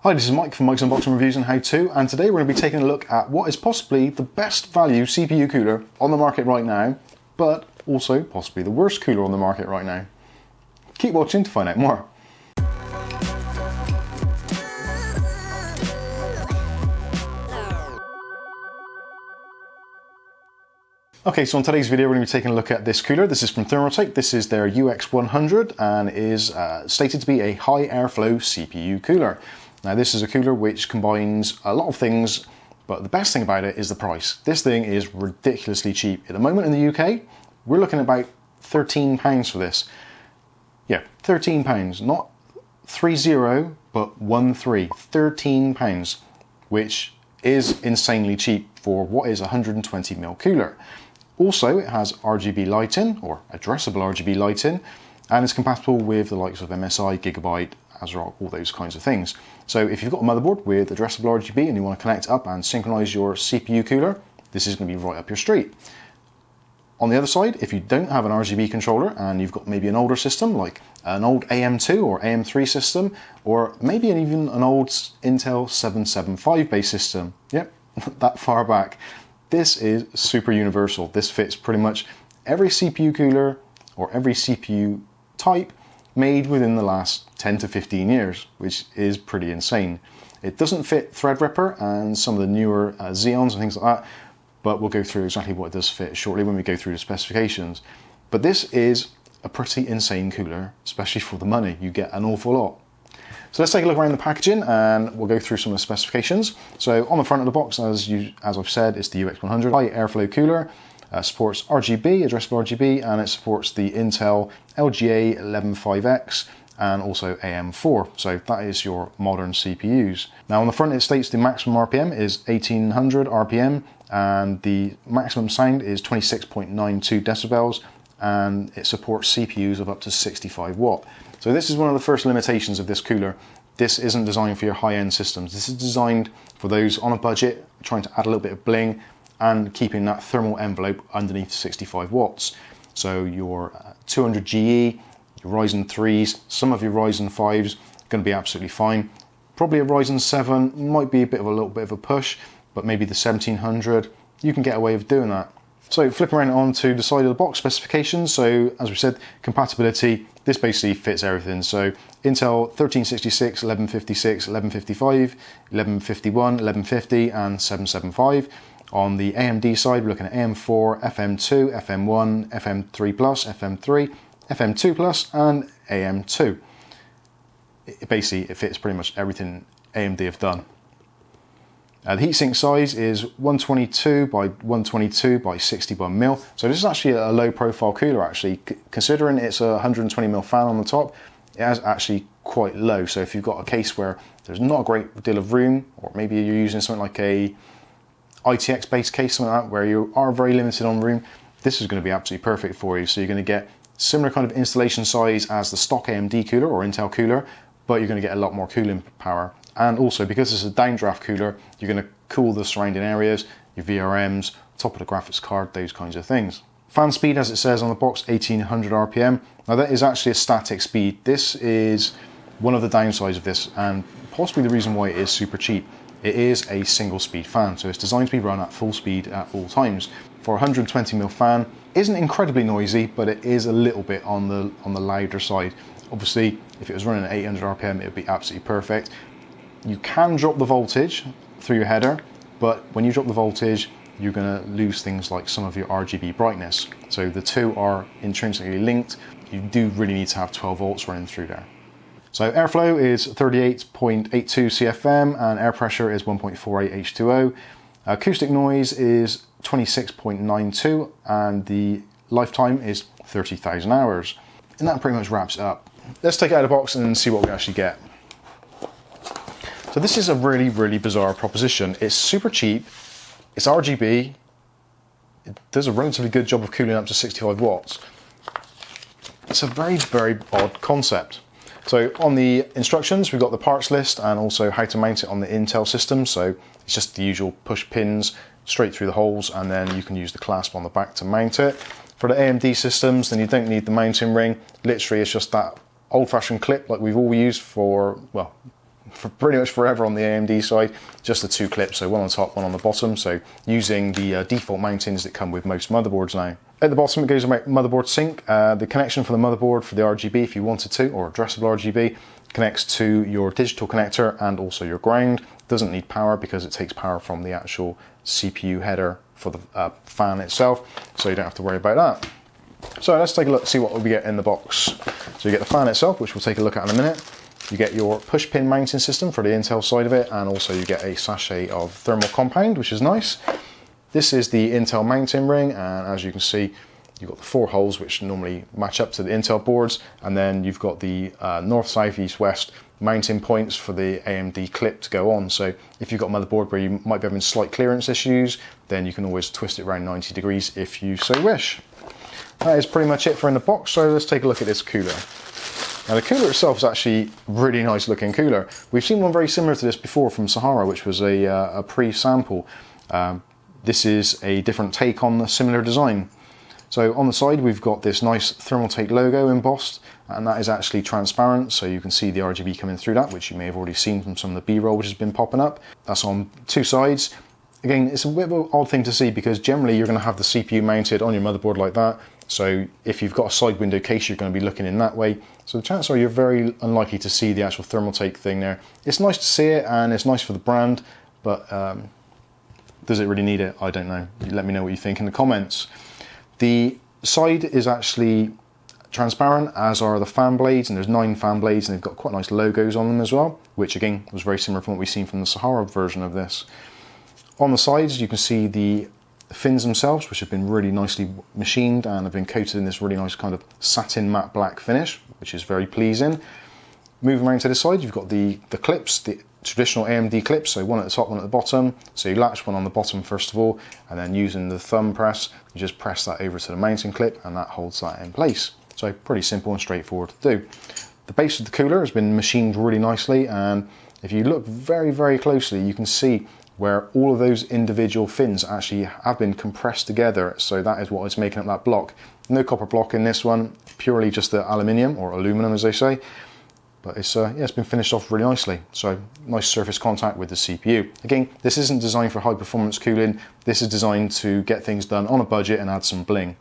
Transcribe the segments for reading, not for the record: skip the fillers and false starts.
Hi, this is Mike from Mike's Unboxing Reviews and How To, and today we're going to be taking a look at what is possibly the best value CPU cooler on the market right now, but also possibly the worst cooler on the market right now. Keep watching to find out more. Okay, so on today's video we're going to be taking a look at this cooler. This is from Thermaltake. This is their UX100 and is stated to be a high airflow CPU cooler. Now this is a cooler which combines a lot of things, but the best thing about it is the price. This thing is ridiculously cheap. At the moment in the UK, we're looking at about £13 for this. Yeah, £13, not 30, but 13, £13, which is insanely cheap for what is a 120mm cooler. Also, it has RGB lighting, or addressable RGB lighting, and is compatible with the likes of MSI, Gigabyte, ASRock, all those kinds of things. So if you've got a motherboard with addressable RGB and you want to connect up and synchronize your CPU cooler, this is going to be right up your street. On the other side, if you don't have an RGB controller and you've got maybe an older system like an old AM2 or AM3 system, or maybe even an old Intel 775 based system, yep, that far back, this is super universal. This fits pretty much every CPU cooler or every CPU type made within the last 10 to 15 years, which is pretty insane. It doesn't fit Threadripper and some of the newer Xeons and things like that, but we'll go through exactly what it does fit shortly when we go through the specifications. But this is a pretty insane cooler, especially for the money. You get an awful lot. So let's take a look around the packaging and we'll go through some of the specifications. So on the front of the box, as I've said, it's the UX100 high airflow cooler. Supports RGB, addressable RGB, and it supports the Intel LGA 115X and also AM4. So that is your modern CPUs. Now on the front it states the maximum RPM is 1800 RPM and the maximum sound is 26.92 decibels, and it supports CPUs of up to 65 watt. So this is one of the first limitations of this cooler. This isn't designed for your high-end systems. This is designed for those on a budget trying to add a little bit of bling and keeping that thermal envelope underneath 65 watts. So your 200 GE, your Ryzen 3s, some of your Ryzen 5s are going to be absolutely fine. Probably a Ryzen 7 might be a little bit of a push, but maybe the 1700, you can get away with doing that. So flipping around onto the side of the box specifications, so as we said, compatibility, this basically fits everything. So Intel 1366, 1156, 1155, 1151, 1150 and 775. On the AMD side, we're looking at AM4, FM2, FM1, FM3+, FM3, FM2+, and AM2. It fits pretty much everything AMD have done. The heatsink size is 122 by 122 by 61mm. So this is actually a low profile cooler actually. Considering it's a 120mm fan on the top, it is actually quite low. So if you've got a case where there's not a great deal of room, or maybe you're using something like a ITX based case, something like that, where you are very limited on room, this is going to be absolutely perfect for you. So you're going to get similar kind of installation size as the stock AMD cooler or Intel cooler, but you're going to get a lot more cooling power. And also, because it's a downdraft cooler, you're going to cool the surrounding areas, your VRMs, top of the graphics card, those kinds of things. Fan speed, as it says on the box, 1800 RPM. Now that is actually a static speed. This is one of the downsides of this, and possibly the reason why it is super cheap. It is a single speed fan, so it's designed to be run at full speed at all times. For a 120mm fan, isn't incredibly noisy, but it is a little bit on the louder side. Obviously, if it was running at 800 RPM, it would be absolutely perfect. You can drop the voltage through your header, but when you drop the voltage, you're going to lose things like some of your RGB brightness. So the two are intrinsically linked. You do really need to have 12 volts running through there. So airflow is 38.82 CFM and air pressure is 1.48 H2O. Acoustic noise is 26.92 and the lifetime is 30,000 hours. And that pretty much wraps it up. Let's take it out of the box and see what we actually get. So this is a really, really bizarre proposition. It's super cheap, it's RGB, it does a relatively good job of cooling up to 65 watts. It's a very, very odd concept. So on the instructions, we've got the parts list and also how to mount it on the Intel system. So it's just the usual push pins straight through the holes, and then you can use the clasp on the back to mount it. For the AMD systems, then you don't need the mounting ring. Literally, it's just that old-fashioned clip like we've all used for, well, for pretty much forever on the AMD side, just the 2 clips, so one on top, one on the bottom, so using the default mountings that come with most motherboards now. At the bottom it goes about motherboard sync, the connection for the motherboard for the RGB if you wanted to, or addressable RGB, connects to your digital connector and also your ground. Doesn't need power because it takes power from the actual CPU header for the fan itself, so you don't have to worry about that. So let's take a look, see what we get in the box. So you get the fan itself, which we'll take a look at in a minute. You get your push pin mounting system for the Intel side of it, and also you get a sachet of thermal compound, which is nice. This is the Intel mounting ring, and as you can see, you've got the 4 holes which normally match up to the Intel boards, and then you've got the north, south, east, west mounting points for the AMD clip to go on. So if you've got a motherboard where you might be having slight clearance issues, then you can always twist it around 90 degrees if you so wish. That is pretty much it for in the box, so let's take a look at this cooler. Now the cooler itself is actually a really nice looking cooler. We've seen one very similar to this before from Sahara, which was a pre-sample. This is a different take on the similar design. So on the side we've got this nice Thermaltake logo embossed, and that is actually transparent, so you can see the RGB coming through that, which you may have already seen from some of the B-roll which has been popping up. That's on 2 sides. Again, it's a bit of an odd thing to see because generally you're going to have the CPU mounted on your motherboard like that. So if you've got a side window case, you're going to be looking in that way. So the chances are you're very unlikely to see the actual Thermaltake thing there. It's nice to see it and it's nice for the brand, but does it really need it? I don't know. Let me know what you think in the comments. The side is actually transparent, as are the fan blades, and there's 9 fan blades and they've got quite nice logos on them as well, which again was very similar from what we've seen from the Sahara version of this. On the sides you can see the fins themselves, which have been really nicely machined and have been coated in this really nice kind of satin matte black finish, which is very pleasing. Moving around to the side, you've got the clips, the traditional AMD clips, so one at the top, one at the bottom. So you latch one on the bottom first of all, and then using the thumb press, you just press that over to the mounting clip and that holds that in place. So pretty simple and straightforward to do. The base of the cooler has been machined really nicely, and if you look very, very closely, you can see where all of those individual fins actually have been compressed together, so that is what is making up that block. No copper block in this one, purely just the aluminium, or aluminum as they say, but it's, yeah, it's been finished off really nicely, so nice surface contact with the CPU. Again, this isn't designed for high performance cooling, this is designed to get things done on a budget and add some bling.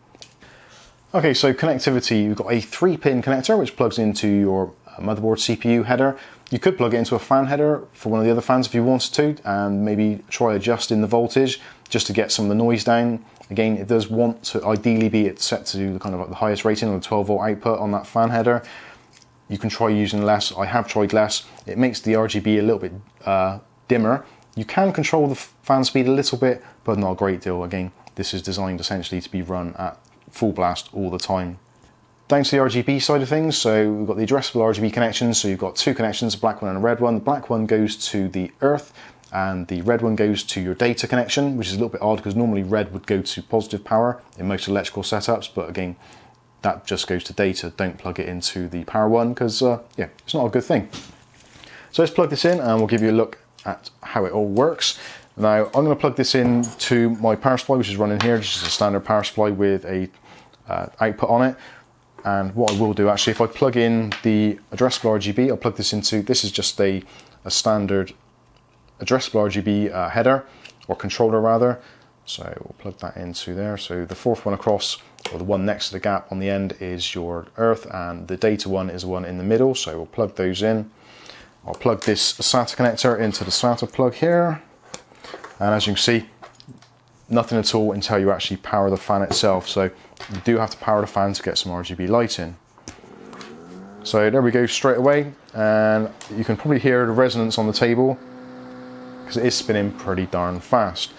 Okay, so connectivity, you've got a 3-pin connector which plugs into your motherboard CPU header. You could plug it into a fan header for one of the other fans if you wanted to, and maybe try adjusting the voltage just to get some of the noise down. Again, it does want to ideally be set to kind of like the highest rating on the 12 volt output on that fan header. You can try using less. I have tried less. It makes the RGB a little bit dimmer. You can control the fan speed a little bit, but not a great deal. Again, this is designed essentially to be run at full blast all the time. Down to the RGB side of things, so we've got the addressable RGB connections, so you've got 2 connections, a black one and a red one. The black one goes to the earth and the red one goes to your data connection, which is a little bit odd because normally red would go to positive power in most electrical setups, but again, that just goes to data. Don't plug it into the power one because, yeah, it's not a good thing. So let's plug this in and we'll give you a look at how it all works. Now, I'm going to plug this in to my power supply, which is running here, just a standard power supply with a output on it. And what I will do actually, if I plug in the addressable RGB, I'll plug this into, this is just a standard addressable RGB header, or controller rather. So we'll plug that into there. So the 4th one across, or the one next to the gap on the end, is your earth, and the data one is the one in the middle. So we'll plug those in. I'll plug this SATA connector into the SATA plug here. And as you can see, nothing at all until you actually power the fan itself. So you do have to power the fan to get some RGB light in. So there we go straight away, and you can probably hear the resonance on the table because it is spinning pretty darn fast.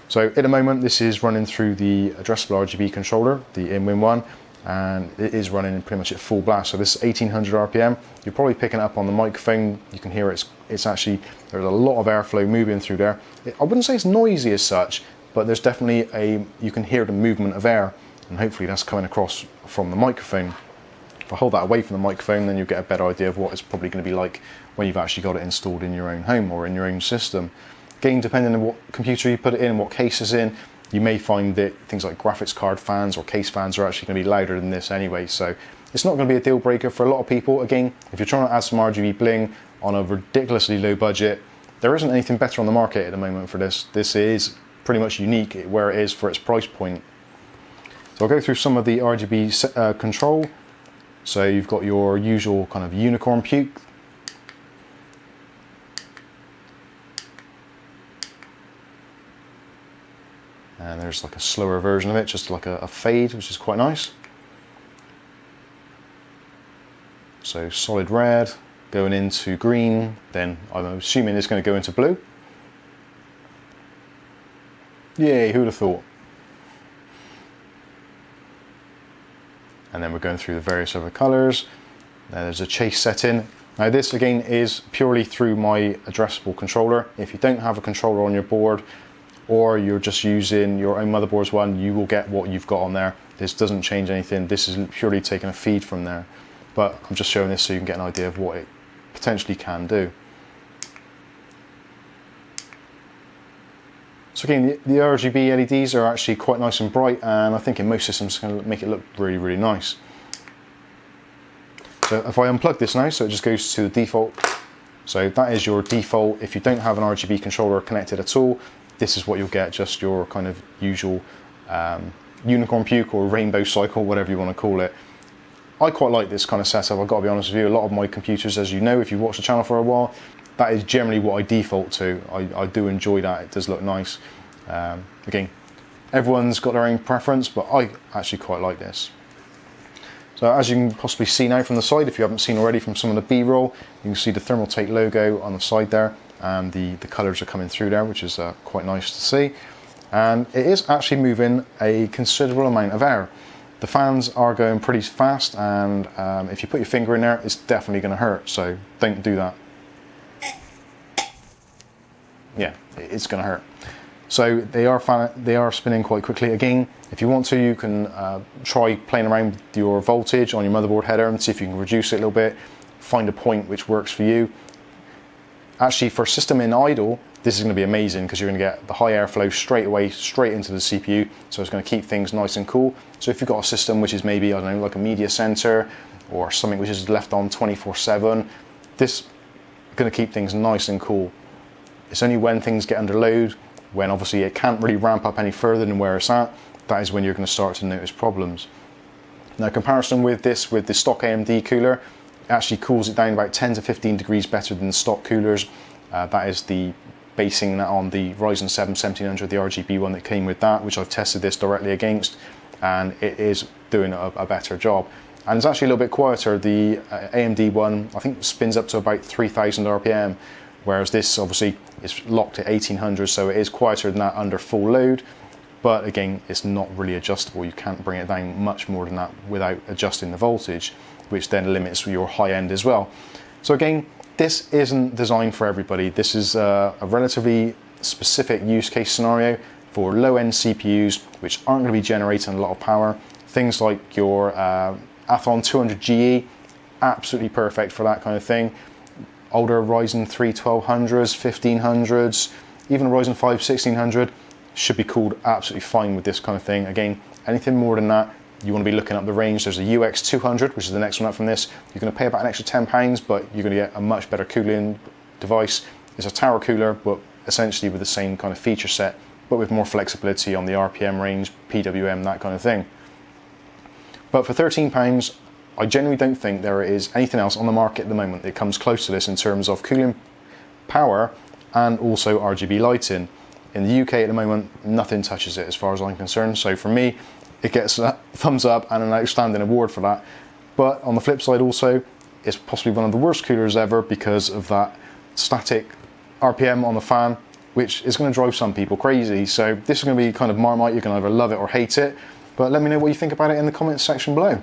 So at the moment this is running through the addressable RGB controller, the InWin one, and it is running pretty much at full blast. So this is 1800 RPM. You're probably picking it up on the microphone. You can hear it's actually, there's a lot of airflow moving through there. I wouldn't say it's noisy as such, but there's definitely you can hear the movement of air, and hopefully that's coming across from the microphone. If I hold that away from the microphone, then you'll get a better idea of what it's probably going to be like when you've actually got it installed in your own home or in your own system. Again, depending on what computer you put it in and what case it's in, you may find that things like graphics card fans or case fans are actually going to be louder than this anyway, so it's not going to be a deal breaker for a lot of people. Again, if you're trying to add some RGB bling, on a ridiculously low budget. There isn't anything better on the market at the moment for this. This is pretty much unique where it is for its price point. So I'll go through some of the RGB control. So you've got your usual kind of unicorn puke. And there's like a slower version of it, just like a fade, which is quite nice. So solid red, going into green, then I'm assuming it's going to go into blue. Yay, who would have thought? And then we're going through the various other colours. There's a chase setting. Now this again is purely through my addressable controller. If you don't have a controller on your board, or you're just using your own motherboard's one, you will get what you've got on there. This doesn't change anything. This is purely taking a feed from there. But I'm just showing this so you can get an idea of what it potentially can do. So again, the RGB LEDs are actually quite nice and bright, and I think in most systems it's going to make it look really, really nice. So if I unplug this now, so it just goes to the default. So that is your default. If you don't have an RGB controller connected at all, this is what you'll get, just your kind of usual unicorn puke or rainbow cycle, whatever you want to call it. I quite like this kind of setup, I've got to be honest with you. A lot of my computers, as you know, if you've watched the channel for a while, that is generally what I default to. I do enjoy that, it does look nice. Again, everyone's got their own preference, but I actually quite like this. So as you can possibly see now from the side, if you haven't seen already from some of the B-roll, you can see the Thermaltake logo on the side there, and the colours are coming through there, which is quite nice to see. And it is actually moving a considerable amount of air. The fans are going pretty fast, and if you put your finger in there, it's definitely going to hurt, so don't do that. Yeah, it's going to hurt. So they are spinning quite quickly. Again, if you want to, you can try playing around with your voltage on your motherboard header and see if you can reduce it a little bit, find a point which works for you. Actually, for a system in idle, this is going to be amazing because you're going to get the high airflow straight away, straight into the CPU, so it's going to keep things nice and cool. So if you've got a system which is maybe, I don't know, like a media center or something which is left on 24/7, this is going to keep things nice and cool. It's only when things get under load, when obviously it can't really ramp up any further than where it's at, that is when you're going to start to notice problems. Now, comparison with this, with the stock AMD cooler, it actually cools it down about 10 to 15 degrees better than the stock coolers. That is the basing that on the Ryzen 7 1700, the RGB one that came with that, which I've tested this directly against, and it is doing a better job. And it's actually a little bit quieter. The AMD one, I think, spins up to about 3000 RPM, whereas this obviously is locked at 1800, so it is quieter than that under full load. But again, it's not really adjustable. You can't bring it down much more than that without adjusting the voltage, which then limits your high end as well. So again, this isn't designed for everybody. This is a relatively specific use case scenario for low-end CPUs, which aren't going to be generating a lot of power. Things like your Athon 200GE, absolutely perfect for that kind of thing. Older Ryzen 3 1200s, 1500s, even a Ryzen 5 1600 should be cooled absolutely fine with this kind of thing. Again, anything more than that, you want to be looking up the range. There's a UX200, which is the next one up from this. You're going to pay about an extra £10, but you're going to get a much better cooling device. It's a tower cooler, but essentially with the same kind of feature set, but with more flexibility on the RPM range, PWM, that kind of thing. But for £13, I genuinely don't think there is anything else on the market at the moment that comes close to this in terms of cooling power and also RGB lighting. In the UK at the moment, nothing touches it as far as I'm concerned. So for me, it gets a thumbs up and an outstanding award for that. But on the flip side also, it's possibly one of the worst coolers ever because of that static RPM on the fan, which is going to drive some people crazy. So this is going to be kind of Marmite. You can either love it or hate it. But let me know what you think about it in the comments section below.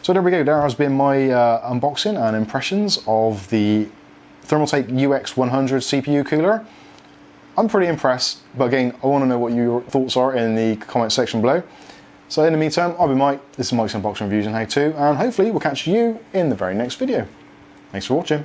So there we go. There has been my unboxing and impressions of the Thermaltake UX100 CPU cooler. I'm pretty impressed, but again, I want to know what your thoughts are in the comment section below. So in the meantime, I've been Mike. This is Mike's Unboxing Reviews and How To, and hopefully we'll catch you in the very next video. Thanks for watching.